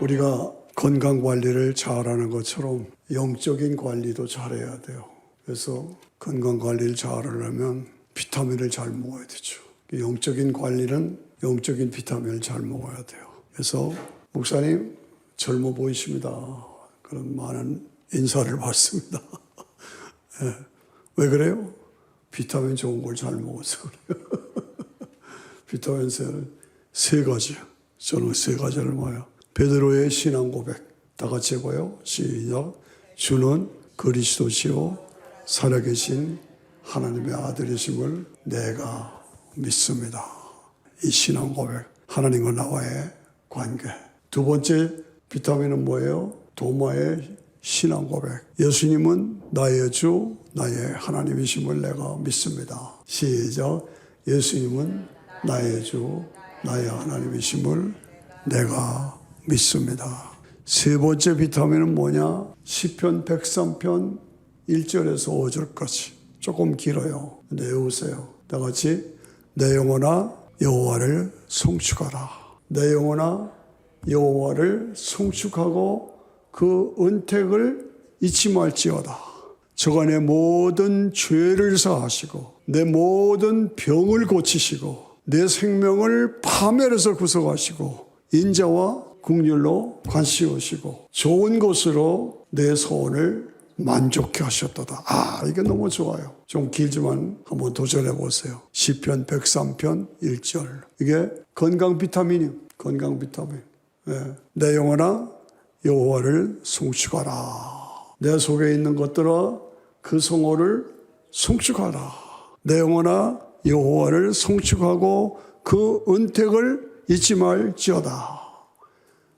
우리가 건강 관리를 잘하는 것처럼 영적인 관리도 잘해야 돼요. 그래서 건강 관리를 잘하려면 비타민을 잘 먹어야 되죠. 영적인 관리는 영적인 비타민을 잘 먹어야 돼요. 그래서 목사님 젊어 보이십니다. 그런 많은 인사를 받습니다. 네. 왜 그래요? 비타민 좋은 걸 잘 먹어서 그래요. 비타민 세 가지. 저는 세 가지를 먹어요. 베드로의 신앙 고백. 다 같이 해봐요. 시작. 주는 그리스도시요 살아계신 하나님의 아들이심을 내가 믿습니다. 이 신앙 고백. 하나님과 나와의 관계. 두 번째 비타민은 뭐예요? 도마의 신앙 고백. 예수님은 나의 주, 나의 하나님이심을 내가 믿습니다. 시작. 예수님은 나의 주, 나의 하나님이심을 내가 믿습니다. 세 번째 비타민은 뭐냐? 시편 103편 1절에서 5절까지. 조금 길어요. 근데 외우세요. 다 같이. 내 영혼아 여호와를 송축하라. 내 영혼아 여호와를 송축하고 그 은택을 잊지 말지어다. 저가 내 모든 죄를 사하시고 내 모든 병을 고치시고 내 생명을 파멸해서 구속하시고 인자와 긍휼로 관시우시고 좋은 것으로 내 소원을 만족해 하셨도다. 이게 너무 좋아요. 좀 길지만 한번 도전해 보세요. 시편 103편 1절. 이게 건강 비타민이에요. 건강 비타민. 네. 내 영혼아 여호와를 송축하라. 내 속에 있는 것들아 그 성호를 송축하라. 내 영혼아 여호와를 송축하고 그 은택을 잊지 말지어다.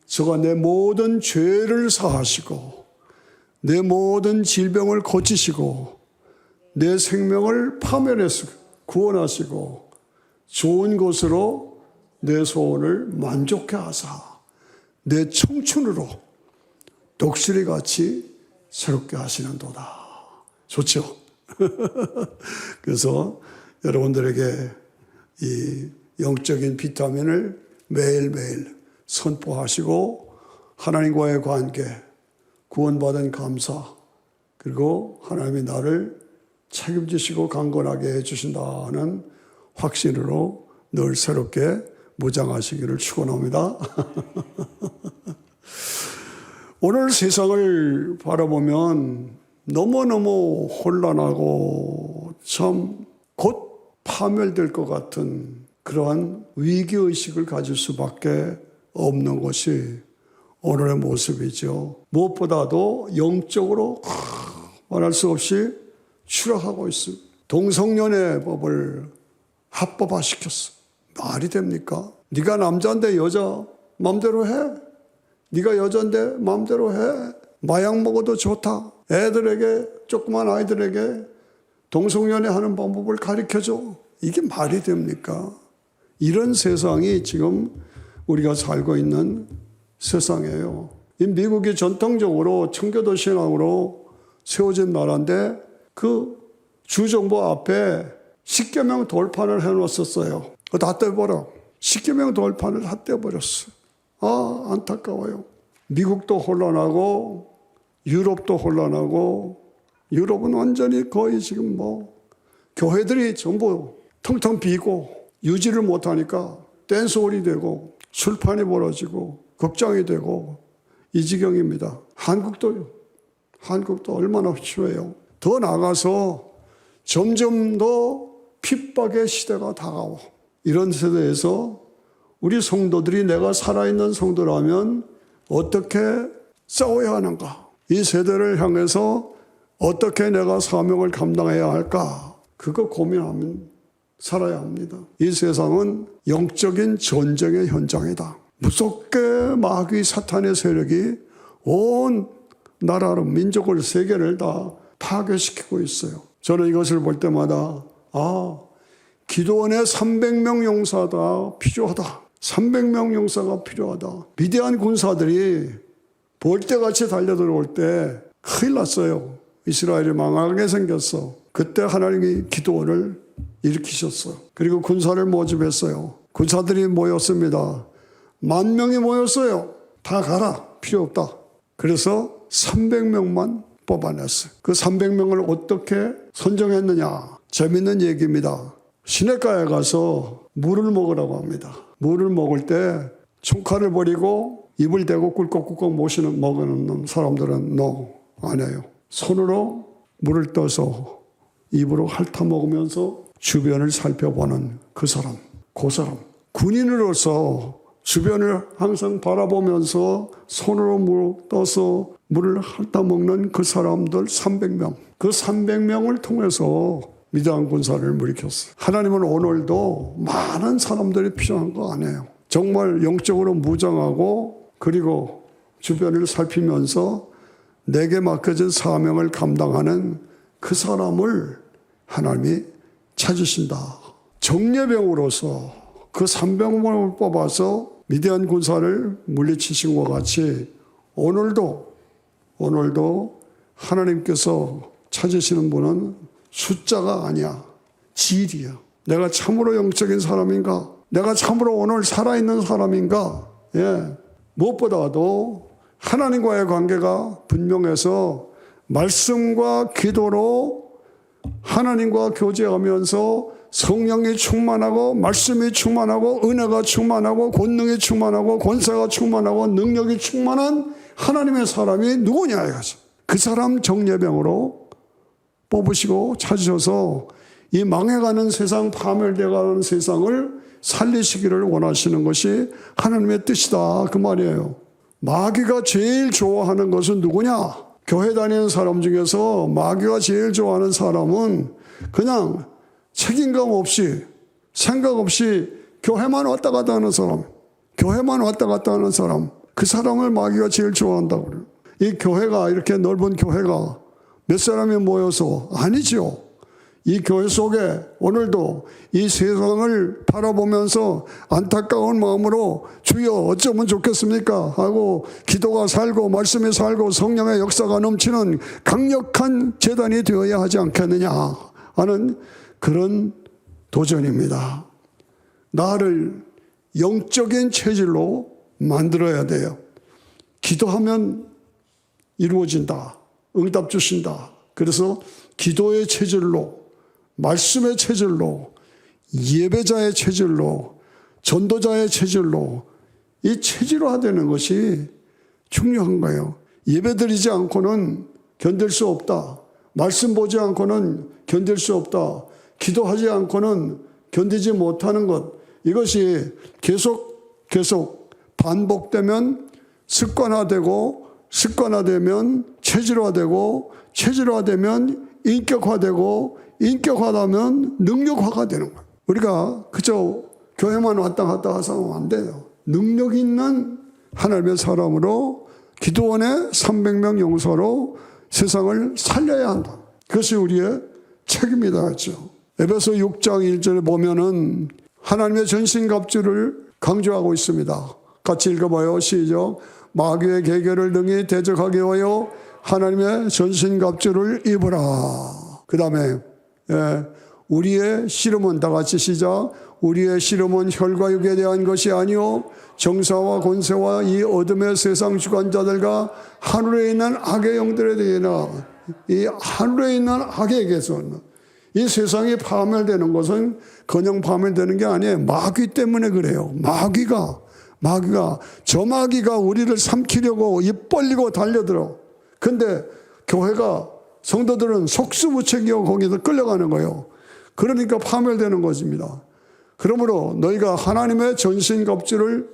저가 내 모든 죄를 사하시고 내 모든 질병을 고치시고 내 생명을 파멸해서 구원하시고 좋은 것으로 내 소원을 만족해 하사 내 청춘으로 독수리같이 새롭게 하시는도다. 좋죠? 그래서 여러분들에게 이 영적인 비타민을 매일매일 선포하시고 하나님과의 관계, 구원받은 감사, 그리고 하나님이 나를 책임지시고 강건하게 해주신다는 확신으로 늘 새롭게 무장하시기를 축원합니다. 오늘 세상을 바라보면 너무너무 혼란하고 참 곧 파멸될 것 같은 그러한 위기의식을 가질 수밖에 없는 것이 오늘의 모습이죠. 무엇보다도 영적으로 말할 수 없이 추락하고 있습니다. 동성연애 법을 합법화시켰어. 말이 됩니까? 네가 남자인데 여자 마음대로 해. 네가 여자인데 마음대로 해. 마약 먹어도 좋다. 애들에게, 조그만 아이들에게 동성연애 하는 방법을 가르쳐줘. 이게 말이 됩니까? 이런 세상이 지금 우리가 살고 있는 세상이에요. 이 미국이 전통적으로 청교도 신앙으로 세워진 나라인데 그 주정부 앞에 십계명 돌판을 해놓았었어요. 다 떼버려. 십계명 돌판을 다 떼버렸어. 안타까워요. 미국도 혼란하고 유럽도 혼란하고 유럽은 완전히 거의 지금 교회들이 전부 텅텅 비고 유지를 못하니까 댄스홀이 되고 술판이 벌어지고 극장이 되고 이 지경입니다. 한국도 얼마나 필요해요. 더 나아가서 점점 더 핍박의 시대가 다가와. 이런 세대에서 우리 성도들이 내가 살아있는 성도라면 어떻게 싸워야 하는가? 이 세대를 향해서 어떻게 내가 사명을 감당해야 할까? 그거 고민하면 살아야 합니다. 이 세상은 영적인 전쟁의 현장이다. 무섭게 마귀 사탄의 세력이 온 나라를, 민족을, 세계를 다 파괴시키고 있어요. 저는 이것을 볼 때마다 기도원의 300명 용사가 필요하다. 300명 용사가 필요하다. 위대한 군사들이 볼때같이 달려들어올 때 큰일 났어요. 이스라엘이 망하게 생겼어. 그때 하나님이 기도원을 일으키셨어. 그리고 군사를 모집했어요. 군사들이 모였습니다. 10,000명이 모였어요. 다 가라. 필요 없다. 그래서 300명만 뽑아냈어요. 그 300명을 어떻게 선정했느냐. 재밌는 얘기입니다. 시냇가에 가서 물을 먹으라고 합니다. 물을 먹을 때 총칼을 버리고 입을 대고 꿀꺽꿀꺽 먹는 사람들은 안 해요. 손으로 물을 떠서 입으로 핥아 먹으면서 주변을 살펴보는 그 사람. 군인으로서 주변을 항상 바라보면서 손으로 물을 떠서 물을 핥아 먹는 그 사람들 300명. 그 300명을 통해서 미디안 군사를 물리켰어요. 하나님은 오늘도 많은 사람들이 필요한 거 아니에요. 정말 영적으로 무장하고 그리고 주변을 살피면서 내게 맡겨진 사명을 감당하는 그 사람을 하나님이 찾으신다. 정예병으로서 그 300명을 뽑아서 미디안 군사를 물리치신 것 같이 오늘도 하나님께서 찾으시는 분은 숫자가 아니야. 질이야. 내가 참으로 영적인 사람인가? 내가 참으로 오늘 살아있는 사람인가? 무엇보다도 하나님과의 관계가 분명해서 말씀과 기도로 하나님과 교제하면서 성령이 충만하고 말씀이 충만하고 은혜가 충만하고 권능이 충만하고 권세가 충만하고 능력이 충만한 하나님의 사람이 누구냐 이거죠. 그 사람 정예병으로 뽑으시고 찾으셔서 이 망해가는 세상, 파멸되어가는 세상을 살리시기를 원하시는 것이 하나님의 뜻이다 그 말이에요. 마귀가 제일 좋아하는 것은 누구냐? 교회 다니는 사람 중에서 마귀가 제일 좋아하는 사람은 그냥 책임감 없이 생각 없이 교회만 왔다 갔다 하는 사람, 그 사람을 마귀가 제일 좋아한다고 그래요. 이 교회가 이렇게 넓은 교회가 몇 사람이 모여서 아니죠. 이 교회 속에 오늘도 이 세상을 바라보면서 안타까운 마음으로 주여 어쩌면 좋겠습니까 하고 기도가 살고 말씀이 살고 성령의 역사가 넘치는 강력한 재단이 되어야 하지 않겠느냐 하는 그런 도전입니다. 나를 영적인 체질로 만들어야 돼요. 기도하면 이루어진다. 응답 주신다. 그래서 기도의 체질로, 말씀의 체질로, 예배자의 체질로, 전도자의 체질로 이 체질화되는 것이 중요한 거예요. 예배드리지 않고는 견딜 수 없다. 말씀 보지 않고는 견딜 수 없다. 기도하지 않고는 견디지 못하는 것. 이것이 계속 반복되면 습관화되면 체질화되면 인격화되고 인격화되면 능력화가 되는 거예요. 우리가 그저 교회만 왔다 갔다 해서는 안 돼요. 능력 있는 하나님의 사람으로 기도원의 300명 용사로 세상을 살려야 한다. 그것이 우리의 책임이다 했죠. 에베소 6장 1절에 보면은 하나님의 전신갑주를 강조하고 있습니다. 같이 읽어봐요. 시작. 마귀의 계계를 능히 대적하게 하여 하나님의 전신갑주를 입으라. 그 다음에 우리의 씨름은 다 같이 시작. 우리의 씨름은 혈과 육에 대한 것이 아니요 정사와 권세와 이 어둠의 세상 주관자들과 하늘에 있는 악의 영들에 대해나. 이 하늘에 있는 악에게서는 이 세상이 파멸되는 것은 그냥 파멸되는 게 아니에요. 마귀 때문에 그래요. 마귀가 저 마귀가 우리를 삼키려고 입 벌리고 달려들어. 근데 교회가 성도들은 속수무책이고 거기서 끌려가는 거예요. 그러니까 파멸되는 것입니다. 그러므로 너희가 하나님의 전신갑주를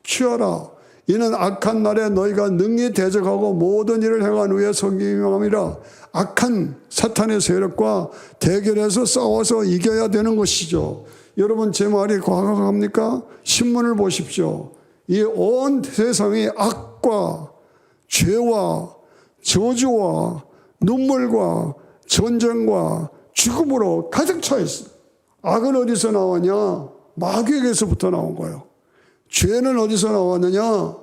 취하라. 이는 악한 날에 너희가 능히 대적하고 모든 일을 행한 후에 성김함이라. 악한 사탄의 세력과 대결해서 싸워서 이겨야 되는 것이죠. 여러분 제 말이 과학합니까? 신문을 보십시오. 이 온 세상이 악과 죄와 저주와 눈물과 전쟁과 죽음으로 가득 차 있어요. 악은 어디서 나왔냐? 마귀에게서부터 나온 거예요. 죄는 어디서 나왔느냐?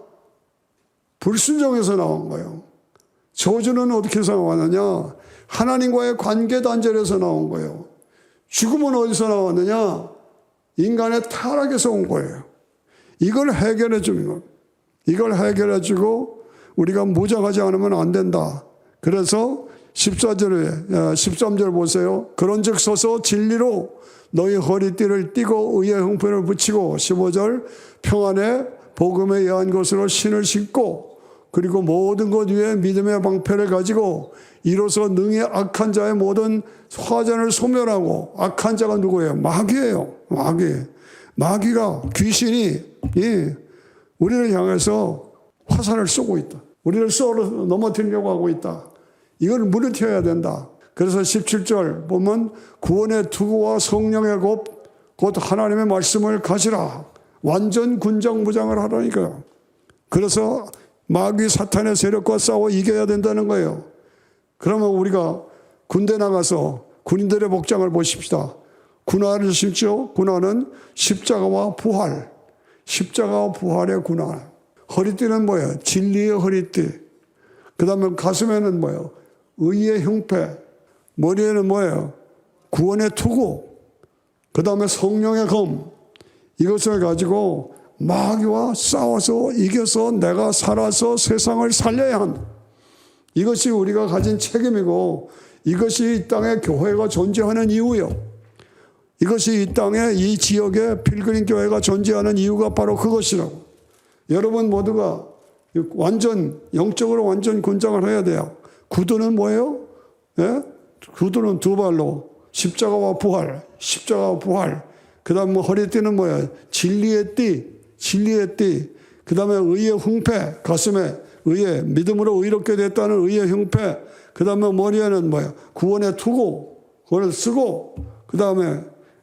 불순종에서 나온 거예요. 저주는 어디서 나왔느냐? 하나님과의 관계 단절에서 나온 거예요. 죽음은 어디서 나왔느냐? 인간의 타락에서 온 거예요. 이걸 해결해 주는 것. 이걸 해결해주고 우리가 무장하지 않으면 안 된다. 그래서 13절 보세요. 그런즉 서서 진리로 너희 허리띠를 띠고 의의 형편을 붙이고 15절 평안에 복음에 의한 것으로 신을 신고 그리고 모든 것 위에 믿음의 방패를 가지고 이로써 능히 악한 자의 모든 화전을 소멸하고 악한 자가 누구예요? 마귀예요. 마귀가 귀신이 우리를 향해서 화살을 쏘고 있다. 우리를 쏘러 넘어뜨리려고 하고 있다. 이걸 무너뜨려야 된다. 그래서 17절 보면 구원의 투구와 성령의 곧 하나님의 말씀을 가지라. 완전 군장무장을 하라니까요. 그래서 마귀 사탄의 세력과 싸워 이겨야 된다는 거예요. 그러면 우리가 군대 나가서 군인들의 복장을 보십시다. 군화를 신죠. 군화는 십자가와 부활. 십자가와 부활의 군화. 허리띠는 뭐예요? 진리의 허리띠. 그 다음에 가슴에는 뭐예요? 의의 형패. 머리에는 뭐예요? 구원의 투구. 그 다음에 성령의 검. 이것을 가지고 마귀와 싸워서 이겨서 내가 살아서 세상을 살려야 한다. 이것이 우리가 가진 책임이고 이것이 이 땅에 교회가 존재하는 이유요. 이것이 이 땅에 이 지역에 필그림 교회가 존재하는 이유가 바로 그것이라고. 여러분 모두가 완전 영적으로 완전 군장을 해야 돼요. 구두는 뭐예요? 예? 구두는 두 발로 십자가와 부활, 십자가와 부활. 그 다음 허리띠는 뭐예요? 진리의 띠. 그 다음에 의의 흥패, 가슴에 의의, 믿음으로 의롭게 됐다는 의의 형패. 그 다음에 머리에는 뭐야? 구원의 투구. 그걸 쓰고, 그 다음에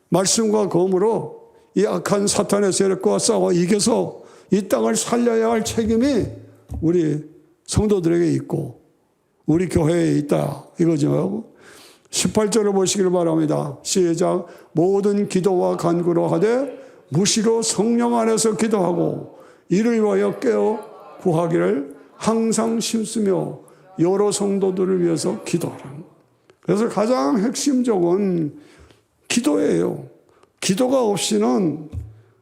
말씀과 검으로 이 악한 사탄의 세력과 싸워 이겨서 이 땅을 살려야 할 책임이 우리 성도들에게 있고, 우리 교회에 있다. 이거죠. 18절을 보시기를 바랍니다. 시작. 모든 기도와 간구로 하되 무시로 성령 안에서 기도하고 이를 위하여 깨어 구하기를 항상 힘쓰며 여러 성도들을 위해서 기도하라. 그래서 가장 핵심적인 기도예요. 기도가 없이는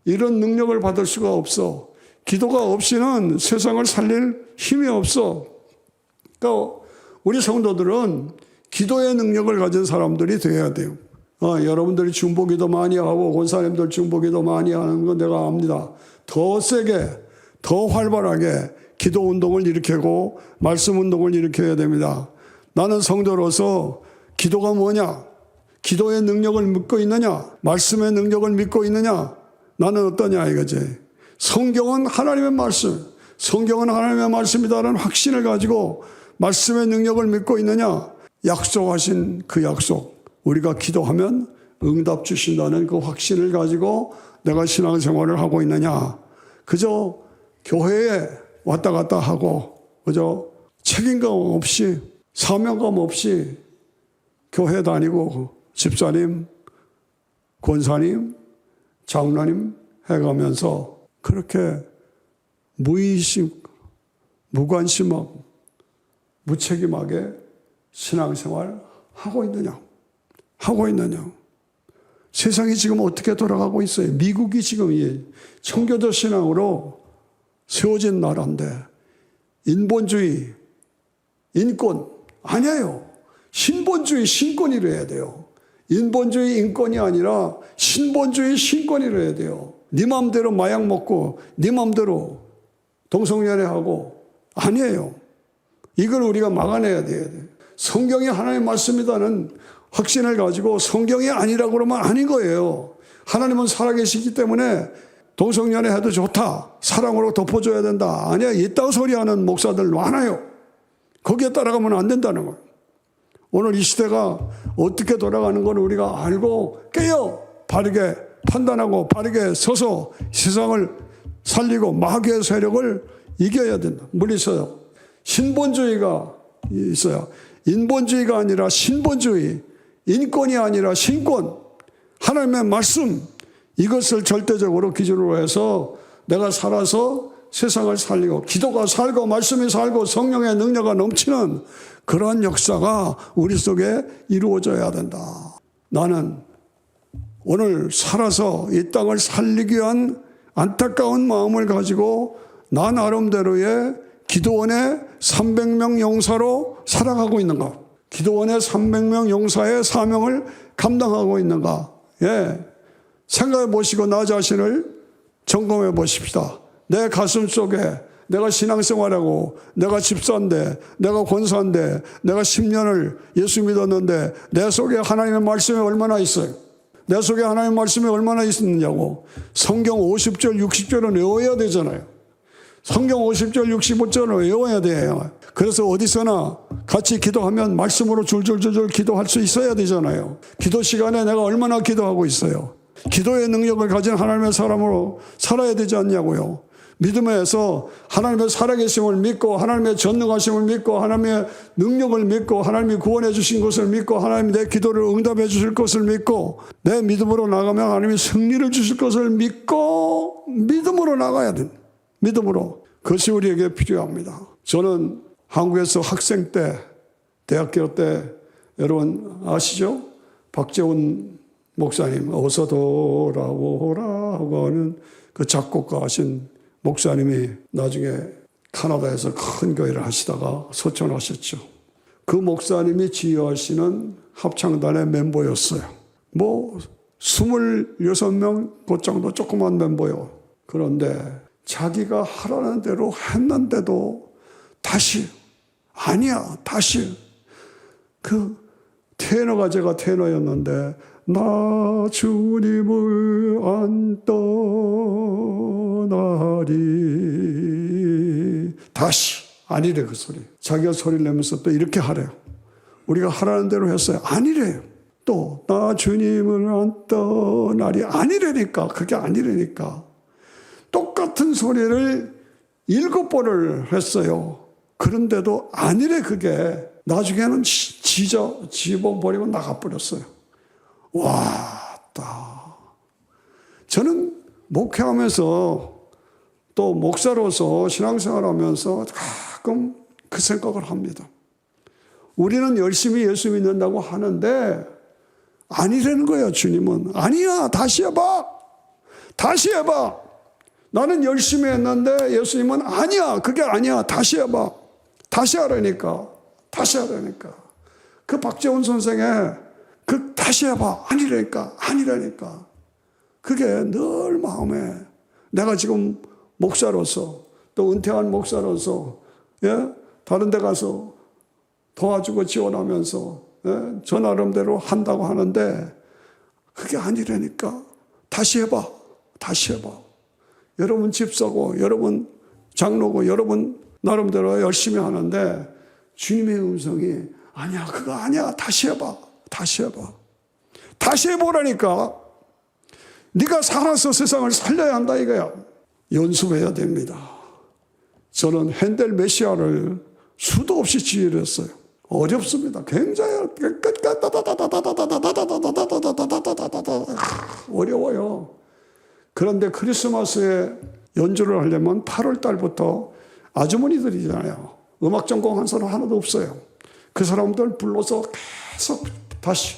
이런 능력을 받을 수가 없어. 기도가 없이는 세상을 살릴 힘이 없어. 그러니까 우리 성도들은 기도의 능력을 가진 사람들이 되어야 돼요. 여러분들이 중보기도 많이 하고 권사님들 중보기도 많이 하는 건 내가 압니다. 더 세게, 더 활발하게 기도 운동을 일으키고 말씀 운동을 일으켜야 됩니다. 나는 성도로서 기도가 뭐냐? 기도의 능력을 믿고 있느냐? 말씀의 능력을 믿고 있느냐? 나는 어떠냐 이거지. 성경은 하나님의 말씀, 성경은 하나님의 말씀이다라는 확신을 가지고 말씀의 능력을 믿고 있느냐? 약속하신 그 약속, 우리가 기도하면 응답 주신다는 그 확신을 가지고 내가 신앙생활을 하고 있느냐? 그저 교회에 왔다 갔다 하고 그저 책임감 없이 사명감 없이 교회 다니고 집사님, 권사님, 장로님 해가면서 그렇게 무의식, 무관심하고 무책임하게 신앙생활 하고 있느냐? 세상이 지금 어떻게 돌아가고 있어요? 미국이 지금 청교도 신앙으로 세워진 나라인데 인본주의, 인권 아니에요. 신본주의, 신권이라 해야 돼요. 인본주의, 인권이 아니라 신본주의, 신권이라 해야 돼요. 네 마음대로 마약 먹고 네 마음대로 동성연애하고 아니에요. 이걸 우리가 막아내야 돼요. 성경이 하나님의 말씀이다는 확신을 가지고 성경이 아니라고 그러면 아닌 거예요. 하나님은 살아계시기 때문에 동성연애 해도 좋다. 사랑으로 덮어줘야 된다. 아니야. 이딴 소리 하는 목사들 많아요. 거기에 따라가면 안 된다는 거예요. 오늘 이 시대가 어떻게 돌아가는 걸 우리가 알고 깨어 바르게 판단하고 바르게 서서 세상을 살리고 마귀의 세력을 이겨야 된다. 물리쳐요. 신본주의가 있어요. 인본주의가 아니라 신본주의, 인권이 아니라 신권, 하나님의 말씀, 이것을 절대적으로 기준으로 해서 내가 살아서 세상을 살리고 기도가 살고 말씀이 살고 성령의 능력이 넘치는 그런 역사가 우리 속에 이루어져야 된다. 나는 오늘 살아서 이 땅을 살리기 위한 안타까운 마음을 가지고 나 나름대로의 기도원의 300명 용사로 살아가고 있는가? 기도원의 300명 용사의 사명을 감당하고 있는가? 예. 생각해 보시고 나 자신을 점검해 보십시다. 내 가슴 속에 내가 신앙생활하고 내가 집사인데 내가 권사인데 내가 10년을 예수 믿었는데 내 속에 하나님의 말씀이 얼마나 있어요? 내 속에 하나님의 말씀이 얼마나 있느냐고. 성경 50절 60절은 외워야 되잖아요. 성경 50절 65절은 외워야 돼요. 그래서 어디서나 같이 기도하면 말씀으로 줄줄줄줄 기도할 수 있어야 되잖아요. 기도 시간에 내가 얼마나 기도하고 있어요. 기도의 능력을 가진 하나님의 사람으로 살아야 되지 않냐고요. 믿음에서 하나님의 살아계심을 믿고 하나님의 전능하심을 믿고 하나님의 능력을 믿고 하나님이 구원해 주신 것을 믿고 하나님이 내 기도를 응답해 주실 것을 믿고 내 믿음으로 나가면 하나님이 승리를 주실 것을 믿고 믿음으로 나가야 됩니다. 믿음으로. 그것이 우리에게 필요합니다. 저는 한국에서 학생 때 대학교 때 여러분 아시죠? 박재훈 목사님 어서 돌아오라 하고 하는 그 작곡가 하신 목사님이 나중에 카나다에서 큰 교회를 하시다가 소천하셨죠. 그 목사님이 지휘하시는 합창단의 멤버였어요. 뭐 26명 그 정도 조그만 멤버요. 그런데 자기가 하라는 대로 했는데도 다시 아니야 다시 그 테너가 제가 테너였는데 나 주님을 안 떠나리 다시 아니래 그 소리. 자기가 소리를 내면서 또 이렇게 하래요. 우리가 하라는 대로 했어요. 아니래요. 또 나 주님을 안 떠나리 아니래니까 그게 아니래니까 똑같은 소리를 7번을 했어요. 그런데도 아니래 그게. 나중에는 집어버리고 나가버렸어요. 왔다. 저는 목회하면서 또 목사로서 신앙생활하면서 가끔 그 생각을 합니다. 우리는 열심히 예수 믿는다고 하는데 아니라는 거예요. 주님은 아니야 다시 해봐 다시 해봐. 나는 열심히 했는데 예수님은 아니야 그게 아니야 다시 해봐 다시 하라니까 다시 하라니까. 그 박재훈 선생의 그 다시 해봐 아니라니까 아니라니까. 그게 늘 마음에 내가 지금 목사로서 또 은퇴한 목사로서 예? 다른 데 가서 도와주고 지원하면서 예? 저 나름대로 한다고 하는데 그게 아니라니까. 다시 해봐 다시 해봐. 여러분 집사고 여러분 장로고 여러분 나름대로 열심히 하는데 주님의 음성이 아니야 그거 아니야 다시 해봐 다시 해봐 다시 해보라니까. 네가 살아서 세상을 살려야 한다 이거야. 연습해야 됩니다. 저는 핸델 메시아를 수도 없이 지휘를 했어요. 어렵습니다. 굉장히 어려워요. 그런데 크리스마스에 연주를 하려면 8월 달부터 아주머니들이잖아요. 음악 전공한 사람 하나도 없어요. 그 사람들 불러서 계속 다시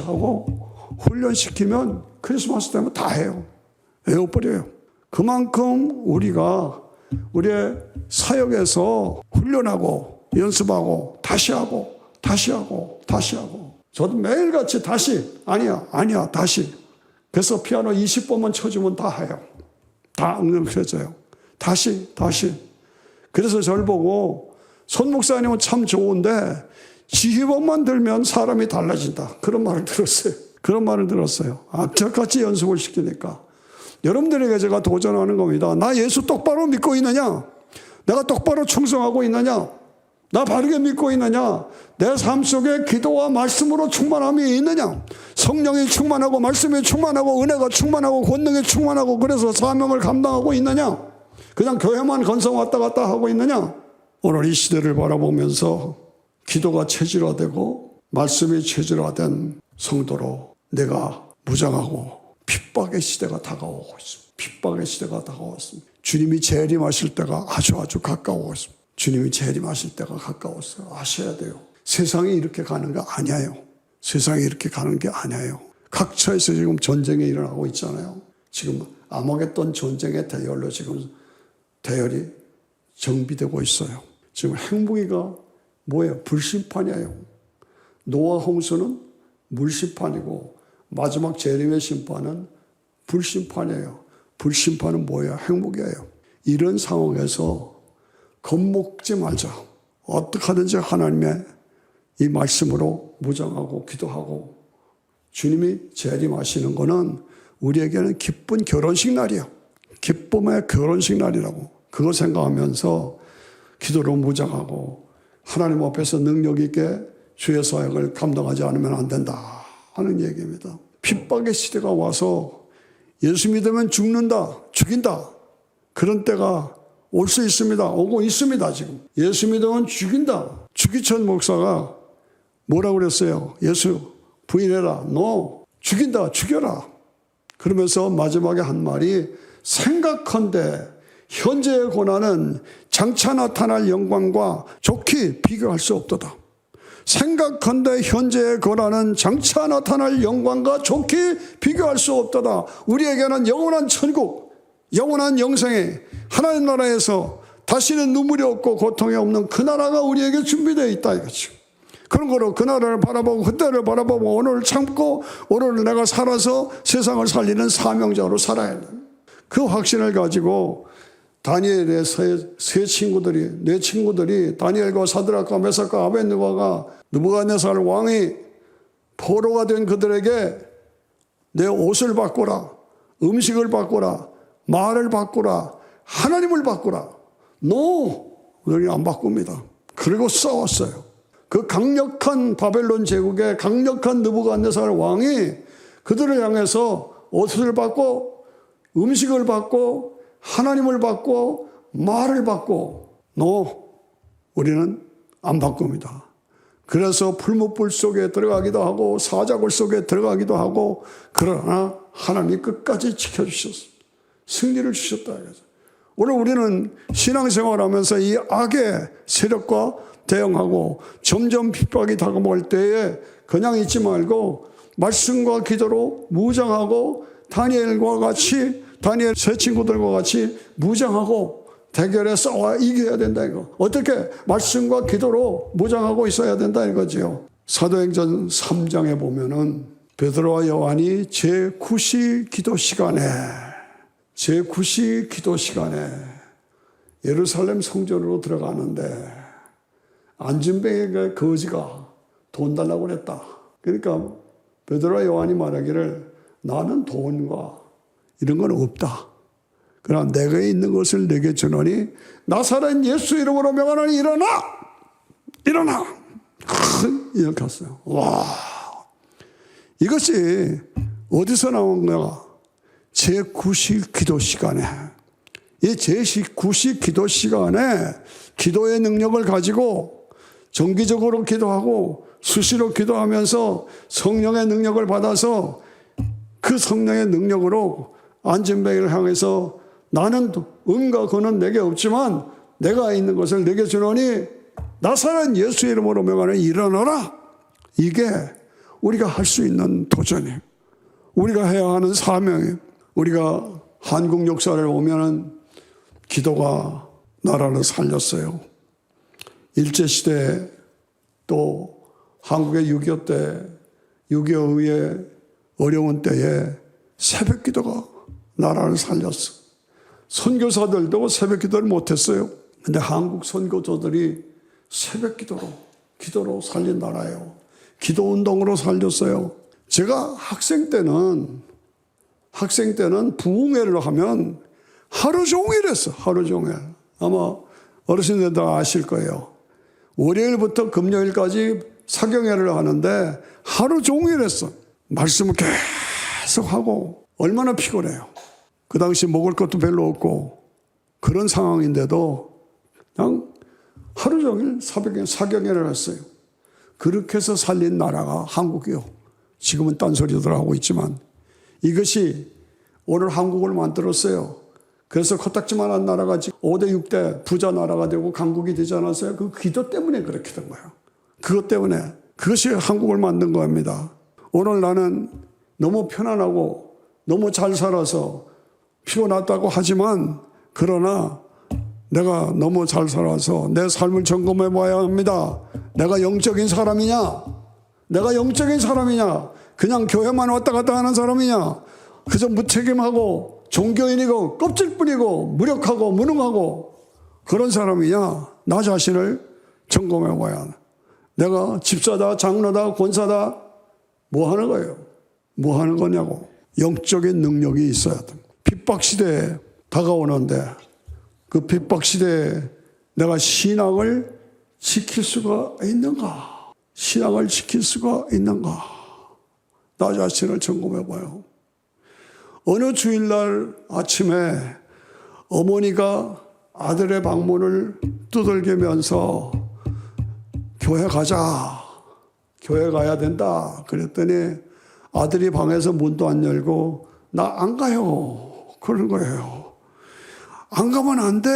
하고 훈련시키면 크리스마스 되면 다 해요. 외워버려요. 그만큼 우리가 우리의 사역에서 훈련하고 연습하고 다시 하고 저도 매일같이 다시 아니야 다시. 그래서 피아노 20번만 쳐주면 다 해요. 다 응답해져요. 다시. 그래서 저를 보고 손 목사님은 참 좋은데 지휘본만 들면 사람이 달라진다. 그런 말을 들었어요. 악착같이 연습을 시키니까. 여러분들에게 제가 도전하는 겁니다. 나 예수 똑바로 믿고 있느냐? 내가 똑바로 충성하고 있느냐? 나 바르게 믿고 있느냐? 내 삶 속에 기도와 말씀으로 충만함이 있느냐? 성령이 충만하고 말씀이 충만하고 은혜가 충만하고 권능이 충만하고 그래서 사명을 감당하고 있느냐? 그냥 교회만 건성 왔다 갔다 하고 있느냐? 오늘 이 시대를 바라보면서 기도가 체질화되고 말씀이 체질화된 성도로 내가 무장하고 핍박의 시대가 다가오고 있습니다. 핍박의 시대가 다가왔습니다. 주님이 재림하실 때가 아주 가까우고 있습니다. 주님이 재림하실 때가 가까웠어요. 아셔야 돼요. 세상이 이렇게 가는 거 아니에요. 세상이 이렇게 가는 게 아니에요. 각처에서 지금 전쟁이 일어나고 있잖아요. 지금 아마겟돈 전쟁의 대열로 지금 대열이 정비되고 있어요. 지금 핵무기가 뭐예요? 불심판이에요. 노아 홍수는 물심판이고 마지막 재림의 심판은 불심판이에요. 불심판은 뭐예요? 핵무기예요. 이런 상황에서 겁먹지 말자. 어떻게 하든지 하나님의 이 말씀으로 무장하고 기도하고 주님이 재림하시는 것은 우리에게는 기쁜 결혼식 날이에요. 기쁨의 결혼식 날이라고. 그거 생각하면서 기도로 무장하고 하나님 앞에서 능력 있게 주의 사역을 감당하지 않으면 안 된다 하는 얘기입니다. 핍박의 시대가 와서 예수 믿으면 죽는다, 죽인다. 그런 때가 올 수 있습니다. 오고 있습니다, 지금. 예수 믿으면 죽인다. 주기천 목사가 뭐라고 그랬어요? 예수 부인해라. 너 죽인다, 죽여라. 그러면서 마지막에 한 말이 생각한데 현재의 고난은 장차 나타날 영광과 좋게 비교할 수 없도다. 생각한데 현재의 고난은 장차 나타날 영광과 좋게 비교할 수 없도다. 우리에게는 영원한 천국, 영원한 영생에 하나님 나라에서 다시는 눈물이 없고 고통이 없는 그 나라가 우리에게 준비되어 있다 이거죠. 그런 거로 그 나라를 바라보고 그때를 바라보고 오늘을 참고 오늘을 내가 살아서 세상을 살리는 사명자로 살아야 돼. 그 확신을 가지고 다니엘의 네 친구들이 다니엘과 사드락과 메삭과 아벳느고가 느부갓네살 왕이 포로가 된 그들에게 내 옷을 바꾸라, 음식을 바꾸라, 말을 바꾸라, 하나님을 바꾸라. 너희 안 바꿉니다. 그리고 싸웠어요. 그 강력한 바벨론 제국의 강력한 느부갓네살 왕이 그들을 향해서 옷을 받고 음식을 받고 하나님을 받고 말을 받고 우리는 안 바꿉니다. 그래서 풀무불 속에 들어가기도 하고 사자굴 속에 들어가기도 하고 그러나 하나님이 끝까지 지켜주셨습니다. 승리를 주셨다. 오늘 우리는 신앙생활하면서 이 악의 세력과 대응하고 점점 핍박이 다가올 때에 그냥 있지 말고 말씀과 기도로 무장하고 다니엘 세 친구들과 같이 무장하고 대결에 싸워 이겨야 된다 이거. 어떻게? 말씀과 기도로 무장하고 있어야 된다 이거지요. 사도행전 3장에 보면은 베드로와 요한이 제9시 기도 시간에 예루살렘 성전으로 들어가는데 안진뱅이의 거지가 돈 달라고 그랬다. 그러니까 베드로와 요한이 말하기를 나는 돈과 이런 건 없다. 그러나 내가 있는 것을 내게 주노니 나사렛 예수 이름으로 명하노니 일어나. 이렇게 했어요. 와, 이것이 어디서 나온 거야? 제9시 기도 시간에. 이 제9시 기도 시간에 기도의 능력을 가지고 정기적으로 기도하고 수시로 기도하면서 성령의 능력을 받아서 그 성령의 능력으로 안진뱅이를 향해서 나는 음과 권은 내게 없지만 내가 있는 것을 내게 주노니 나사렛 예수 이름으로 명하노니 일어나라. 이게 우리가 할 수 있는 도전이에요. 우리가 해야 하는 사명이에요. 우리가 한국 역사를 보면은 기도가 나라를 살렸어요. 일제시대 또 한국의 6.25 때 6.25의 어려운 때에 새벽 기도가 나라를 살렸어. 선교사들도 새벽 기도를 못했어요. 근데 한국 선교사들이 새벽 기도로 살린 나라예요. 기도 운동으로 살렸어요. 제가 학생 때는 부흥회를 하면 하루 종일 했어. 하루 종일. 아마 어르신들 다 아실 거예요. 월요일부터 금요일까지 사경회를 하는데 하루 종일 했어. 말씀을 계속 하고 얼마나 피곤해요. 그 당시 먹을 것도 별로 없고 그런 상황인데도 그냥 하루 종일 사경회를 했어요. 그렇게 해서 살린 나라가 한국이요. 지금은 딴소리들 하고 있지만 이것이 오늘 한국을 만들었어요. 그래서 코딱지만한 나라가 지금 5대 6대 부자 나라가 되고 강국이 되지 않았어요? 그 기도 때문에 그렇게 된 거예요. 그것 때문에. 그것이 한국을 만든 겁니다. 오늘 나는 너무 편안하고 너무 잘 살아서 피곤하다고 하지만 그러나 내가 너무 잘 살아서 내 삶을 점검해 봐야 합니다. 내가 영적인 사람이냐? 내가 영적인 사람이냐? 그냥 교회만 왔다 갔다 하는 사람이냐? 그저 무책임하고 종교인이고 껍질뿐이고 무력하고 무능하고 그런 사람이냐? 나 자신을 점검해 봐야 한다. 내가 집사다, 장로다, 권사다 뭐 하는 거예요? 뭐 하는 거냐고. 영적인 능력이 있어야 돼. 핍박시대에 다가오는데 그 핍박시대에 내가 신앙을 지킬 수가 있는가? 신앙을 지킬 수가 있는가? 나 자신을 점검해 봐요. 어느 주일날 아침에 어머니가 아들의 방문을 두들기면서 교회 가자. 교회 가야 된다. 그랬더니 아들이 방에서 문도 안 열고 나 안 가요. 그런 거예요. 안 가면 안 돼.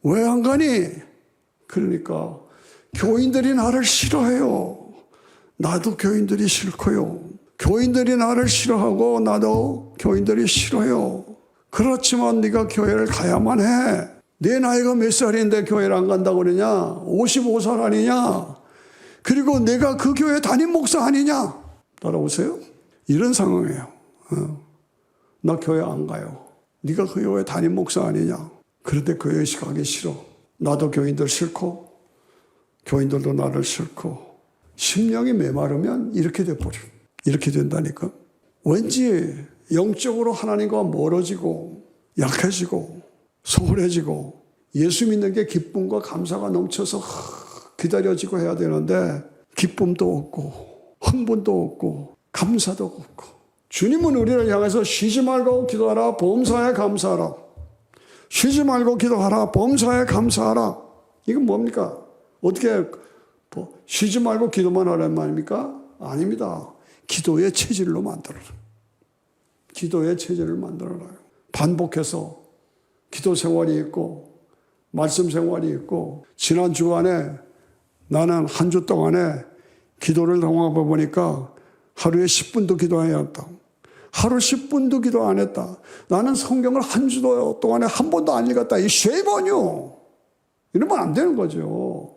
왜 안 가니? 그러니까 교인들이 나를 싫어해요. 나도 교인들이 싫고요. 교인들이 나를 싫어하고 나도 교인들이 싫어요. 그렇지만 네가 교회를 가야만 해. 내 나이가 몇 살인데 교회를 안 간다고 그러냐? 55살 아니냐? 그리고 내가 그 교회 담임 목사 아니냐? 따라오세요? 이런 상황이에요. 나 교회 안 가요. 네가 그 교회 담임 목사 아니냐? 그런데 교회 가기 싫어. 나도 교인들 싫고 교인들도 나를 싫고 심령이 메마르면 이렇게 돼버려. 이렇게 된다니까. 왠지 영적으로 하나님과 멀어지고 약해지고 소홀해지고 예수 믿는 게 기쁨과 감사가 넘쳐서 기다려지고 해야 되는데 기쁨도 없고 흥분도 없고 감사도 없고. 주님은 우리를 향해서 쉬지 말고 기도하라. 범사에 감사하라. 쉬지 말고 기도하라. 범사에 감사하라. 이건 뭡니까? 어떻게 쉬지 말고 기도만 하란 말입니까? 아닙니다. 기도의 체질로 만들어라. 기도의 체질을 만들어라요. 반복해서 기도 생활이 있고 말씀 생활이 있고. 지난 주간에 나는 한 주 동안에 기도를 동합해 보니까 하루에 10분도 기도해야 했다. 하루 10분도 기도 안 했다. 나는 성경을 한 주 동안에 한 번도 안 읽었다. 이 쉐이번이요. 이러면 안 되는 거죠.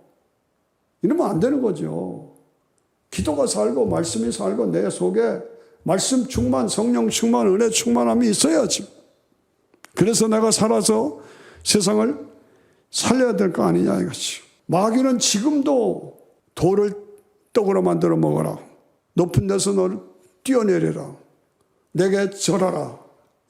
이러면 안 되는 거죠. 기도가 살고 말씀이 살고 내 속에 말씀 충만, 성령 충만, 은혜 충만함이 있어야지. 그래서 내가 살아서 세상을 살려야 될 거 아니냐 이거지. 마귀는 지금도 돌을 떡으로 만들어 먹어라. 높은 데서 너를 뛰어내려라. 내게 절하라.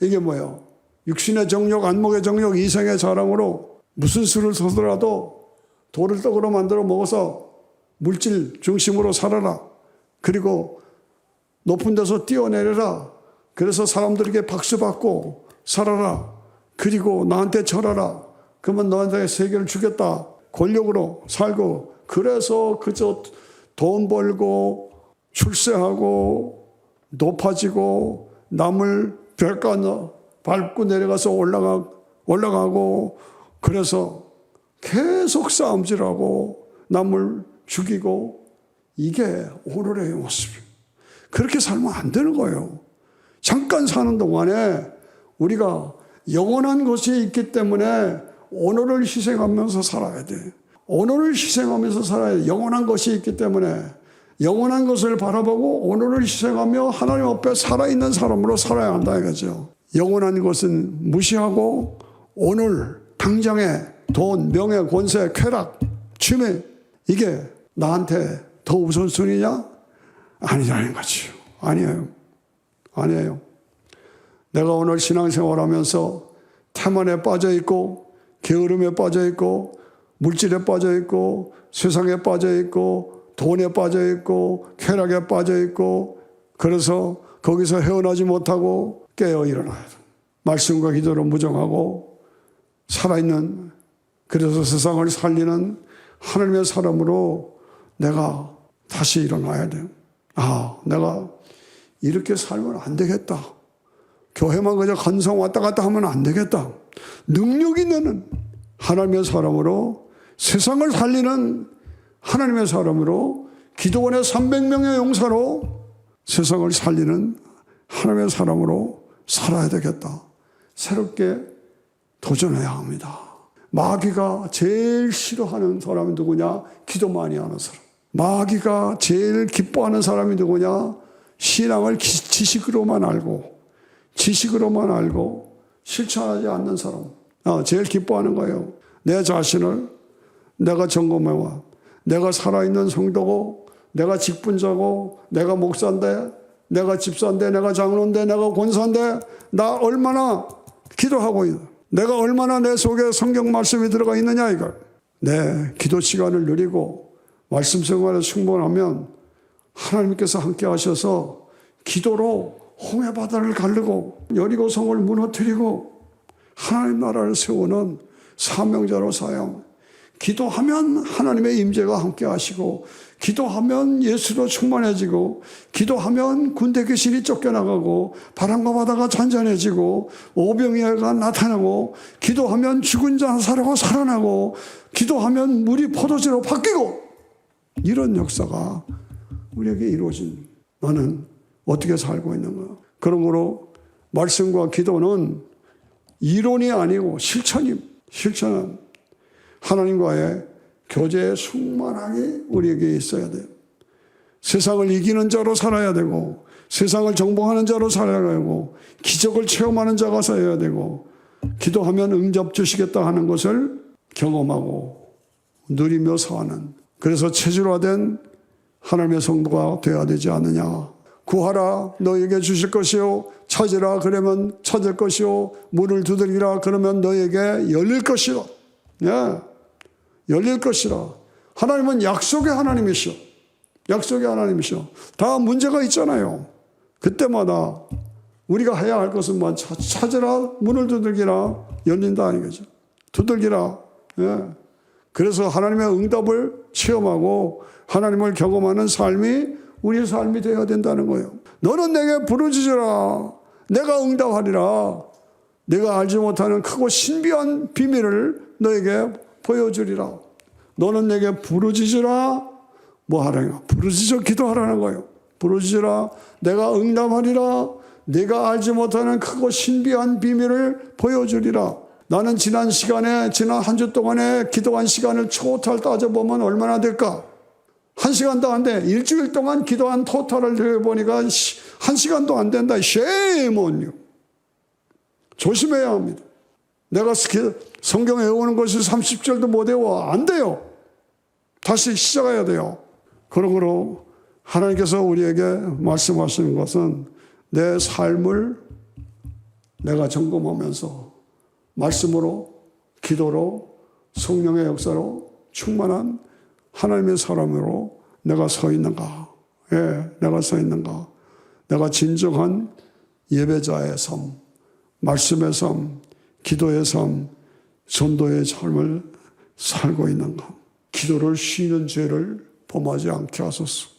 이게 뭐예요? 육신의 정욕, 안목의 정욕, 이생의 자랑으로 무슨 수를 서더라도 돌을 떡으로 만들어 먹어서 물질 중심으로 살아라. 그리고 높은 데서 뛰어내려라. 그래서 사람들에게 박수받고 살아라. 그리고 나한테 절하라. 그러면 너한테 세계를 주겠다. 권력으로 살고. 그래서 그저 돈 벌고 출세하고 높아지고 남을 별가 밟고 내려가서 올라가고 그래서 계속 싸움질하고 남을 죽이고. 이게 오늘의 모습이에요. 그렇게 살면 안 되는 거예요. 잠깐 사는 동안에 우리가 영원한 것이 있기 때문에 오늘을 희생하면서 살아야 돼. 오늘을 희생하면서 살아야 돼. 영원한 것이 있기 때문에 영원한 것을 바라보고 오늘을 희생하며 하나님 앞에 살아있는 사람으로 살아야 한다 이거죠. 영원한 것은 무시하고 오늘 당장의 돈, 명예, 권세, 쾌락, 취미 이게 나한테 더 우선순위냐? 아니라는 거죠. 아니에요. 아니에요. 내가 오늘 신앙생활하면서 태만에 빠져있고 게으름에 빠져있고 물질에 빠져있고 세상에 빠져있고 돈에 빠져있고 쾌락에 빠져있고 그래서 거기서 헤어나지 못하고 깨어 일어나야 돼. 말씀과 기도로 무정하고 살아있는 그래서 세상을 살리는 하나님의 사람으로 내가 다시 일어나야 돼요. 내가 이렇게 살면 안 되겠다. 교회만 그저 간성 왔다 갔다 하면 안 되겠다. 능력 있는 하나님의 사람으로 세상을 살리는 하나님의 사람으로 기도원의 300명의 용사로 세상을 살리는 하나님의 사람으로 살아야 되겠다. 새롭게 도전해야 합니다. 마귀가 제일 싫어하는 사람이 누구냐? 기도 많이 하는 사람. 마귀가 제일 기뻐하는 사람이 누구냐? 신앙을 지식으로만 알고 실천하지 않는 사람. 제일 기뻐하는 거예요. 내 자신을 내가 점검해와. 내가 살아있는 성도고, 내가 직분자고, 내가 목사인데, 내가 집사인데, 내가 장로인데, 내가 권사인데, 나 얼마나 기도하고 있어. 내가 얼마나 내 속에 성경 말씀이 들어가 있느냐 이걸. 내 기도 시간을 누리고 말씀 생활에 충분하면 하나님께서 함께 하셔서 기도로 홍해 바다를 가르고 여리고성을 무너뜨리고 하나님 나라를 세우는 사명자로 사용. 기도하면 하나님의 임재가 함께 하시고, 기도하면 예수로 충만해지고, 기도하면 군대 귀신이 쫓겨나가고, 바람과 바다가 잔잔해지고, 오병이어가 나타나고, 기도하면 죽은 자 살아가 살아나고, 기도하면 물이 포도주로 바뀌고, 이런 역사가 우리에게 이루어진. 나는 어떻게 살고 있는가? 그러므로 말씀과 기도는 이론이 아니고 실천은 하나님과의 교제의 충만함이 우리에게 있어야 돼요. 세상을 이기는 자로 살아야 되고, 세상을 정복하는 자로 살아야 되고, 기적을 체험하는 자가 되어야 되고, 기도하면 응답 주시겠다 하는 것을 경험하고 누리며 사는, 그래서 체질화된 하나님의 성도가 되어야 되지 않느냐. 구하라 너에게 주실 것이요, 찾으라 그러면 찾을 것이요, 문을 두드리라 그러면 너에게 열릴 것이라. 예, 열릴 것이라. 하나님은 약속의 하나님이시오. 약속의 하나님이시오. 다 문제가 있잖아요. 그때마다 우리가 해야 할 것은 뭐 찾으라, 문을 두들기라, 열린다 이거죠. 두들기라. 예. 그래서 하나님의 응답을 체험하고 하나님을 경험하는 삶이 우리의 삶이 되어야 된다는 거예요. 너는 내게 부르짖으라. 내가 응답하리라. 내가 알지 못하는 크고 신비한 비밀을 너에게 보여주리라. 너는 내게 부르짖으라. 뭐 하라냐? 부르짖어 기도하라는 거예요. 부르짖으라. 내가 응답하리라. 내가 알지 못하는 크고 신비한 비밀을 보여주리라. 나는 지난 한 주 동안에 기도한 시간을 토탈 따져보면 얼마나 될까? 1시간도 안 돼. 일주일 동안 기도한 토탈을 보니까 1시간도 안 된다. Shame on you. 조심해야 합니다. 내가 성경 외우는 것이 30절도 못 외워. 안 돼요. 다시 시작해야 돼요. 그러므로 하나님께서 우리에게 말씀하시는 것은 내 삶을 내가 점검하면서 말씀으로, 기도로, 성령의 역사로 충만한 하나님의 사람으로 내가 서 있는가? 예, 내가 서 있는가? 내가 진정한 예배자의 삶, 말씀의 삶, 기도의 삶, 전도의 삶을 살고 있는가? 기도를 쉬는 죄를 범하지 않게 하소서.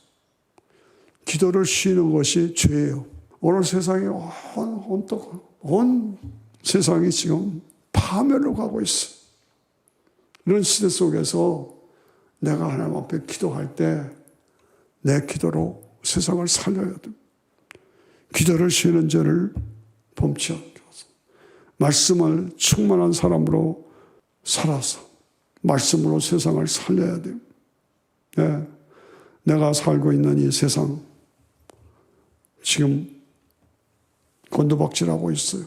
기도를 쉬는 것이 죄예요. 오늘 세상이 온 세상이 지금 파멸로 가고 있어. 이런 시대 속에서 내가 하나님 앞에 기도할 때 내 기도로 세상을 살려야 돼. 기도를 쉬는 죄를 범치 않게 하소서. 말씀을 충만한 사람으로 살아서 말씀으로 세상을 살려야 돼요. 네. 내가 살고 있는 이 세상 지금 곤두박질하고 있어요.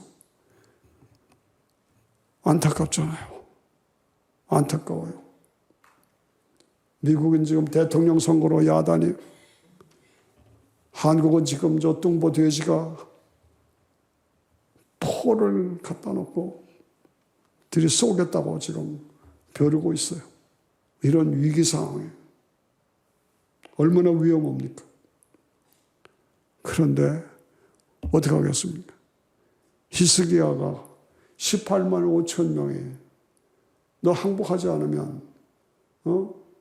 안타깝잖아요. 안타까워요. 미국은 지금 대통령 선거로 야단이, 한국은 지금 저 뚱보 돼지가 포를 갖다 놓고 들이 쏘겠다고 지금 벼르고 있어요. 이런 위기 상황에 얼마나 위험합니까? 그런데 어떻게 하겠습니까? 히스기야가 18만 5천 명이 너 항복하지 않으면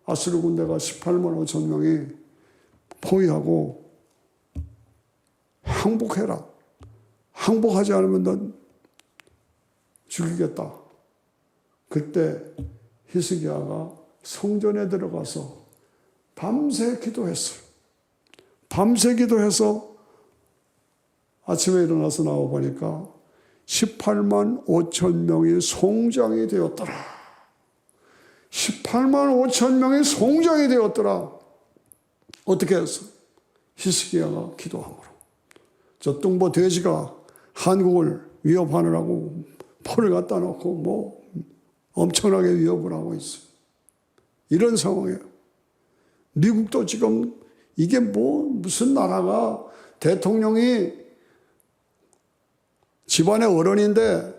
아수르 군대가 18만 5천 명이 포위하고 항복해라. 항복하지 않으면 넌 죽이겠다. 그때 히스기야가 성전에 들어가서 밤새 기도했어요. 밤새 기도해서 아침에 일어나서 나와 보니까 18만 5천 명이 송장이 되었더라. 18만 5천 명이 송장이 되었더라. 어떻게 해서? 히스기야가 기도함으로. 저 뚱보 돼지가 한국을 위협하느라고 포를 갖다 놓고 뭐 엄청나게 위협을 하고 있어요. 이런 상황이에요. 미국도 지금 이게 뭐 무슨 나라가 대통령이 집안의 어른인데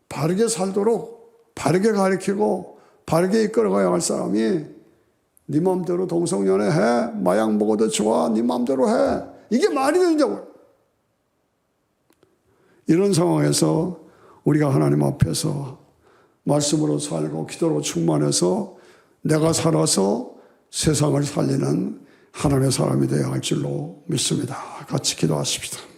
바르게 살도록 바르게 가르치고 바르게 이끌어가야 할 사람이 네 마음대로 동성연애 해, 마약 먹어도 좋아, 네 마음대로 해. 이게 말이 되냐고요. 이런 상황에서 우리가 하나님 앞에서 말씀으로 살고 기도로 충만해서 내가 살아서 세상을 살리는 하나님의 사람이 되어야 할 줄로 믿습니다. 같이 기도하십시다.